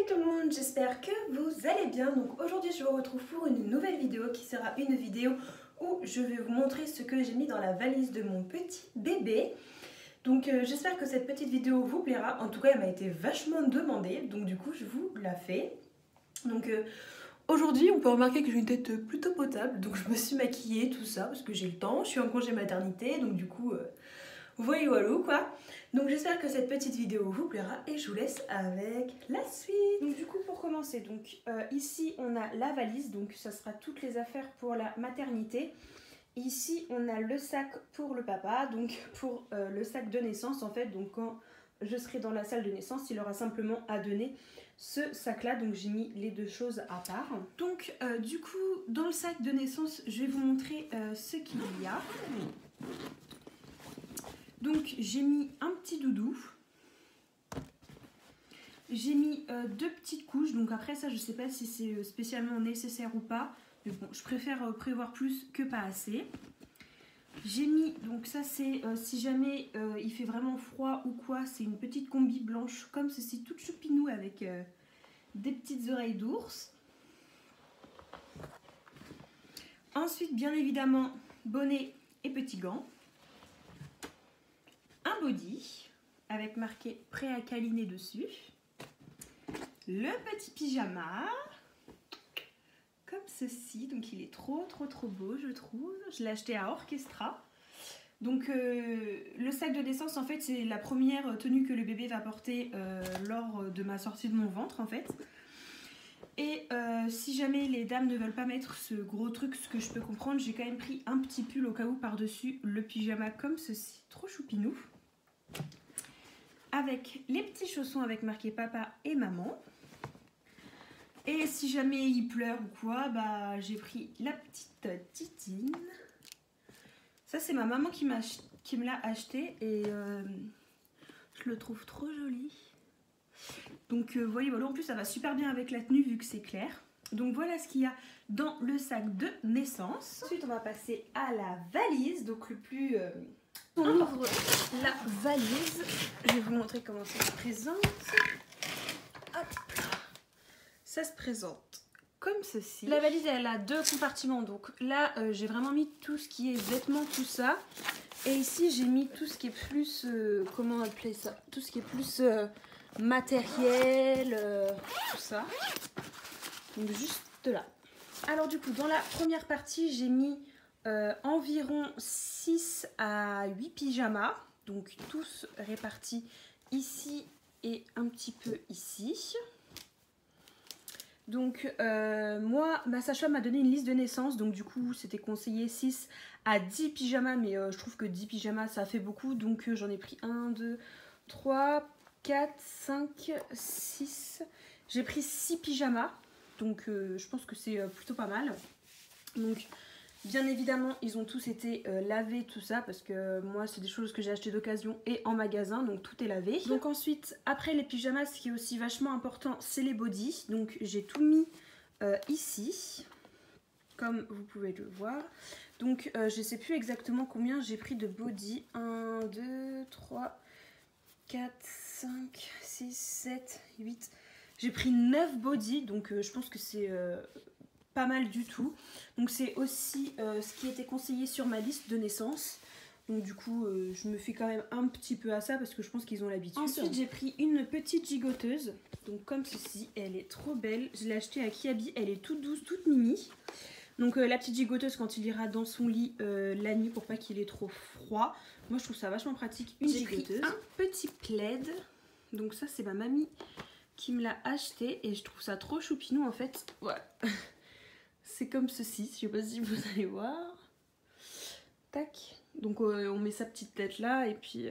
Salut tout le monde, j'espère que vous allez bien. Donc aujourd'hui je vous retrouve pour une nouvelle vidéo qui sera une vidéo où je vais vous montrer ce que j'ai mis dans la valise de mon petit bébé. Donc j'espère que cette petite vidéo vous plaira. En tout cas elle m'a été vachement demandée, donc du coup je vous la fais. Donc aujourd'hui on peut remarquer que j'ai une tête plutôt potable, donc je me suis maquillée tout ça parce que j'ai le temps. Je suis en congé maternité, donc du coup voilà quoi. Donc j'espère que cette petite vidéo vous plaira et je vous laisse avec la suite. Donc du coup pour commencer, donc ici on a la valise, donc ça sera toutes les affaires pour la maternité. Ici on a le sac pour le papa, donc pour le sac de naissance en fait. Donc quand je serai dans la salle de naissance, il aura simplement à donner ce sac là, donc j'ai mis les deux choses à part. Donc du coup dans le sac de naissance je vais vous montrer ce qu'il y a. Donc j'ai mis un petit doudou, j'ai mis deux petites couches, donc après ça je sais pas si c'est spécialement nécessaire ou pas, mais bon je préfère prévoir plus que pas assez. J'ai mis, donc ça c'est si jamais il fait vraiment froid ou quoi, c'est une petite combi blanche comme ceci, toute choupinou avec des petites oreilles d'ours. Ensuite bien évidemment bonnet et petits gants. Un body avec marqué prêt à câliner dessus, le petit pyjama comme ceci, donc il est trop beau je trouve, je l'ai acheté à Orchestra. Donc le sac de naissance en fait c'est la première tenue que le bébé va porter lors de ma sortie de mon ventre en fait. Et si jamais les dames ne veulent pas mettre ce gros truc, ce que je peux comprendre, j'ai quand même pris un petit pull au cas où par dessus le pyjama comme ceci, trop choupinou. Avec les petits chaussons avec marqué papa et maman. Et si jamais il pleure ou quoi, bah j'ai pris la petite titine. Ça c'est ma maman qui me l'a acheté et je le trouve trop joli. Donc voyez, voilà, en plus ça va super bien avec la tenue vu que c'est clair. Donc voilà ce qu'il y a dans le sac de naissance. Ensuite on va passer à la valise, donc le plus... On ouvre la valise, je vais vous montrer comment ça se présente. Hop. Ça se présente comme ceci. La valise elle a deux compartiments, donc là j'ai vraiment mis tout ce qui est vêtements, tout ça. Et ici j'ai mis tout ce qui est plus, comment appeler ça, tout ce qui est plus matériel, tout ça. Donc juste là. Alors du coup dans la première partie j'ai mis environ 6 à 8 pyjamas, donc tous répartis ici et un petit peu ici. Donc moi, ma sage-femme m'a donné une liste de naissance, donc du coup c'était conseillé 6 à 10 pyjamas, mais je trouve que 10 pyjamas ça fait beaucoup, donc j'en ai pris 1, 2, 3, 4, 5, 6, j'ai pris 6 pyjamas, donc je pense que c'est plutôt pas mal. Donc bien évidemment, ils ont tous été lavés, tout ça, parce que moi, c'est des choses que j'ai achetées d'occasion et en magasin, donc tout est lavé. Donc ensuite, après les pyjamas, ce qui est aussi vachement important, c'est les bodys. Donc j'ai tout mis ici, comme vous pouvez le voir. Donc je ne sais plus exactement combien j'ai pris de bodys. 1, 2, 3, 4, 5, 6, 7, 8... J'ai pris 9 bodys, donc je pense que c'est... pas mal du tout. Donc c'est aussi ce qui était conseillé sur ma liste de naissance. Donc du coup je me fie quand même un petit peu à ça parce que je pense qu'ils ont l'habitude. Ensuite j'ai pris une petite gigoteuse, donc comme ceci, elle est trop belle. Je l'ai achetée à Kiabi, elle est toute douce, toute mimi. Donc la petite gigoteuse quand il ira dans son lit la nuit pour pas qu'il ait trop froid. Moi je trouve ça vachement pratique, une gigoteuse. J'ai pris un petit plaid, donc ça c'est ma mamie qui me l'a acheté et je trouve ça trop choupinou en fait. Voilà. C'est comme ceci, je sais pas si vous allez voir. Tac. Donc on met sa petite tête là et puis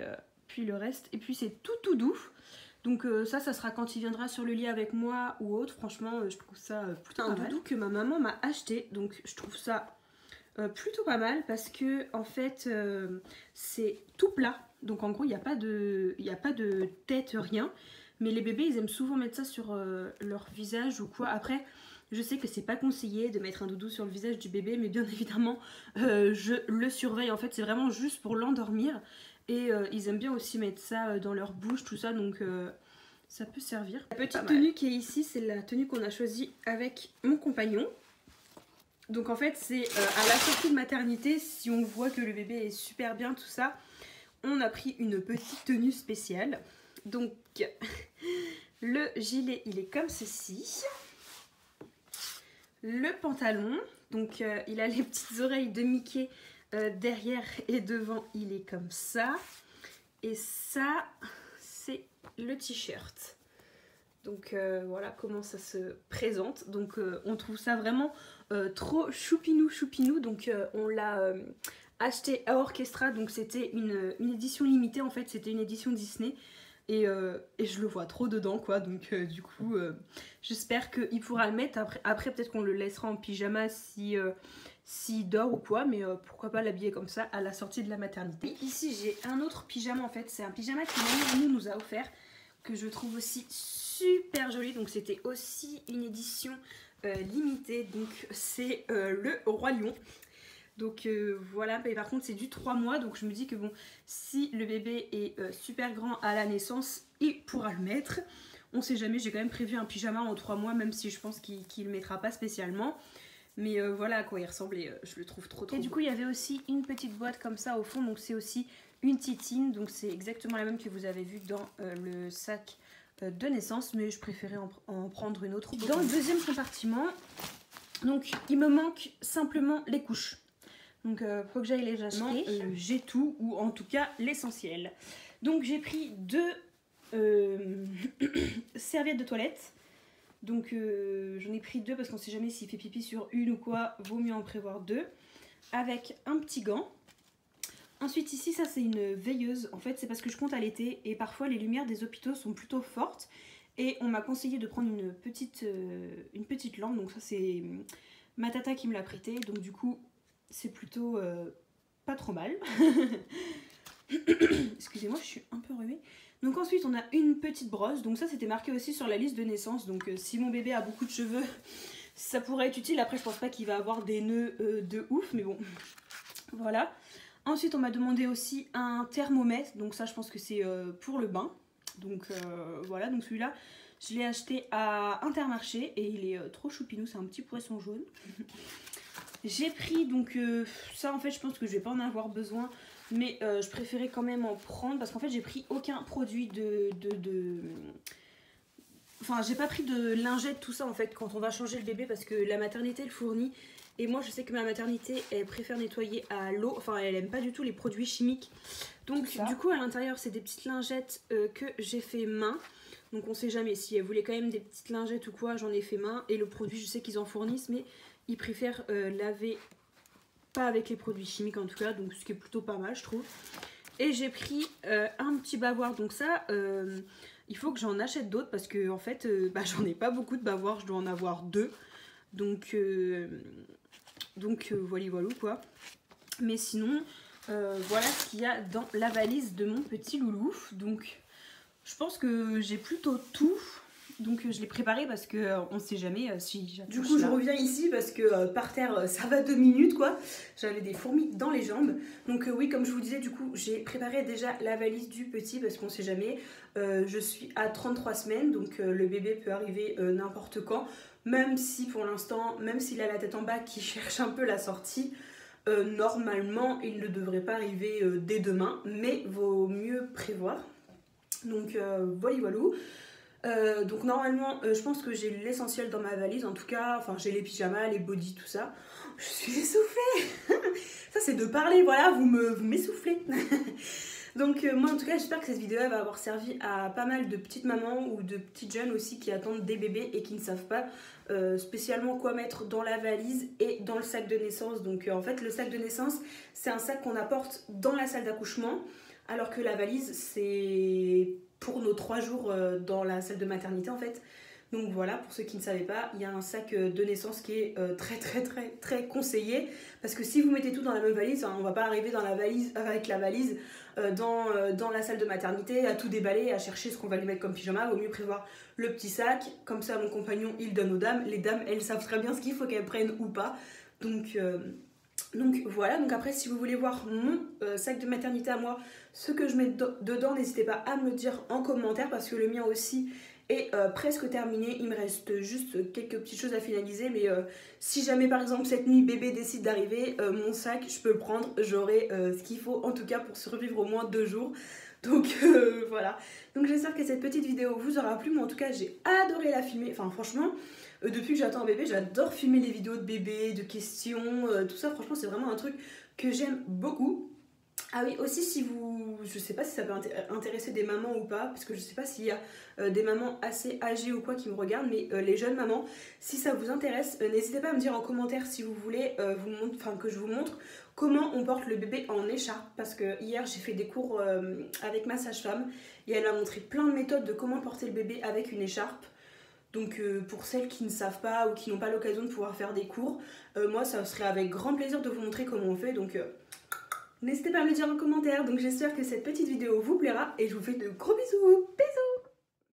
le reste. Et puis c'est tout doux. Donc ça sera quand il viendra sur le lit avec moi ou autre. Franchement, je trouve ça plutôt un doudou que ma maman m'a acheté. Donc je trouve ça plutôt pas mal parce que en fait c'est tout plat. Donc en gros il n'y a pas de tête, rien. Mais les bébés ils aiment souvent mettre ça sur leur visage ou quoi. Après je sais que c'est pas conseillé de mettre un doudou sur le visage du bébé, mais bien évidemment je le surveille. En fait c'est vraiment juste pour l'endormir. Et ils aiment bien aussi mettre ça dans leur bouche, tout ça. Donc ça peut servir. La petite tenue qui est ici, c'est la tenue qu'on a choisie avec mon compagnon. Donc en fait c'est à la sortie de maternité, si on voit que le bébé est super bien, tout ça, on a pris une petite tenue spéciale. Donc le gilet il est comme ceci. Le pantalon, donc il a les petites oreilles de Mickey derrière et devant, il est comme ça. Et ça c'est le t-shirt. Donc voilà comment ça se présente. Donc on trouve ça vraiment trop choupinou choupinou. Donc on l'a acheté à Orchestra. Donc c'était une édition limitée en fait. C'était une édition Disney. Et je le vois trop dedans quoi. Donc du coup j'espère qu'il pourra le mettre. Après peut-être qu'on le laissera en pyjama si... s'il dort ou quoi, mais pourquoi pas l'habiller comme ça à la sortie de la maternité. Ici j'ai un autre pyjama en fait, c'est un pyjama que Mamie nous a offert, que je trouve aussi super joli. Donc c'était aussi une édition limitée, donc c'est le Roi Lion. Donc voilà, mais par contre c'est du 3 mois, donc je me dis que bon, si le bébé est super grand à la naissance, il pourra le mettre. On sait jamais, j'ai quand même prévu un pyjama en 3 mois, même si je pense qu'il le mettra pas spécialement. Mais voilà à quoi il ressemble et je le trouve trop beau. Et du coup il y avait aussi une petite boîte comme ça au fond, donc c'est aussi une titine, donc c'est exactement la même que vous avez vue dans le sac de naissance, mais je préférais en prendre une autre. Dans le deuxième compartiment, donc il me manque simplement les couches. Donc faut que j'aille les acheter. J'ai tout, ou en tout cas l'essentiel. Donc j'ai pris 2 serviettes de toilette. Donc j'en ai pris 2 parce qu'on sait jamais s'il fait pipi sur une ou quoi, vaut mieux en prévoir 2. Avec un petit gant. Ensuite ici ça c'est une veilleuse, en fait c'est parce que je compte à l'été et parfois les lumières des hôpitaux sont plutôt fortes. Et on m'a conseillé de prendre une petite lampe, donc ça c'est ma tata qui me l'a prêté, donc du coup c'est plutôt pas trop mal. Excusez-moi je suis un peu enrhumée. Donc ensuite on a une petite brosse, donc ça c'était marqué aussi sur la liste de naissance, donc si mon bébé a beaucoup de cheveux ça pourrait être utile. Après je pense pas qu'il va avoir des nœuds de ouf, mais bon voilà. Ensuite on m'a demandé aussi un thermomètre, donc ça je pense que c'est pour le bain. Donc voilà, donc celui-là je l'ai acheté à Intermarché et il est trop choupinou, c'est un petit poisson jaune. J'ai pris donc ça en fait je pense que je vais pas en avoir besoin, mais je préférais quand même en prendre parce qu'en fait j'ai pris aucun produit Enfin j'ai pas pris de lingette tout ça en fait quand on va changer le bébé, parce que la maternité le fournit. Et moi je sais que ma maternité elle préfère nettoyer à l'eau, enfin elle aime pas du tout les produits chimiques. Donc du coup à l'intérieur c'est des petites lingettes que j'ai fait main. Donc on sait jamais, si elle voulait quand même des petites lingettes ou quoi, j'en ai fait main. Et le produit je sais qu'ils en fournissent, mais ils préfèrent laver pas avec les produits chimiques en tout cas, donc ce qui est plutôt pas mal je trouve. Et j'ai pris un petit bavoir, donc ça il faut que j'en achète d'autres parce que en fait j'en ai pas beaucoup de bavoirs, je dois en avoir 2. Donc voilà quoi. Mais sinon voilà ce qu'il y a dans la valise de mon petit loulou. Donc je pense que j'ai plutôt tout. Donc je l'ai préparé parce que on sait jamais si j'accroche. Du coup je reviens ici parce que par terre ça va 2 minutes quoi. J'avais des fourmis dans les jambes. Donc oui, comme je vous disais, du coup j'ai préparé déjà la valise du petit parce qu'on sait jamais. Je suis à 33 semaines, donc le bébé peut arriver n'importe quand. Même si pour l'instant, même s'il a la tête en bas qui cherche un peu la sortie, normalement il ne devrait pas arriver dès demain, mais vaut mieux prévoir. Donc voilà. Donc normalement je pense que j'ai l'essentiel dans ma valise, en tout cas, enfin j'ai les pyjamas, les bodys, tout ça. Je suis essoufflée. Ça c'est de parler, voilà, vous m'essoufflez. Donc moi en tout cas j'espère que cette vidéo va avoir servi à pas mal de petites mamans ou de petites jeunes aussi qui attendent des bébés et qui ne savent pas spécialement quoi mettre dans la valise et dans le sac de naissance. Donc en fait le sac de naissance c'est un sac qu'on apporte dans la salle d'accouchement, alors que la valise c'est pour nos 3 jours dans la salle de maternité en fait. Donc voilà, pour ceux qui ne savaient pas, il y a un sac de naissance qui est très conseillé, parce que si vous mettez tout dans la même valise, on va pas arriver dans la valise, avec la valise dans la salle de maternité à tout déballer, à chercher ce qu'on va lui mettre comme pyjama. Vaut mieux prévoir le petit sac, comme ça mon compagnon il donne aux dames, les dames elles savent très bien ce qu'il faut qu'elles prennent ou pas. Donc Donc voilà, donc après si vous voulez voir mon sac de maternité à moi, ce que je mets dedans, n'hésitez pas à me le dire en commentaire parce que le mien aussi est presque terminé. Il me reste juste quelques petites choses à finaliser, mais si jamais par exemple cette nuit bébé décide d'arriver, mon sac je peux le prendre, j'aurai ce qu'il faut en tout cas pour survivre au moins 2 jours. Donc voilà, donc j'espère que cette petite vidéo vous aura plu, mais en tout cas j'ai adoré la filmer, enfin franchement depuis que j'attends un bébé j'adore filmer les vidéos de bébé, de questions, tout ça franchement c'est vraiment un truc que j'aime beaucoup. Ah oui, aussi si vous, je sais pas si ça peut intéresser des mamans ou pas, parce que je sais pas s'il y a des mamans assez âgées ou quoi qui me regardent, mais les jeunes mamans, si ça vous intéresse, n'hésitez pas à me dire en commentaire si vous voulez que je vous montre comment on porte le bébé en écharpe, parce que hier j'ai fait des cours avec ma sage-femme et elle m'a montré plein de méthodes de comment porter le bébé avec une écharpe. Donc pour celles qui ne savent pas ou qui n'ont pas l'occasion de pouvoir faire des cours, moi ça serait avec grand plaisir de vous montrer comment on fait, donc n'hésitez pas à me le dire en commentaire. Donc j'espère que cette petite vidéo vous plaira et je vous fais de gros bisous. Bisous.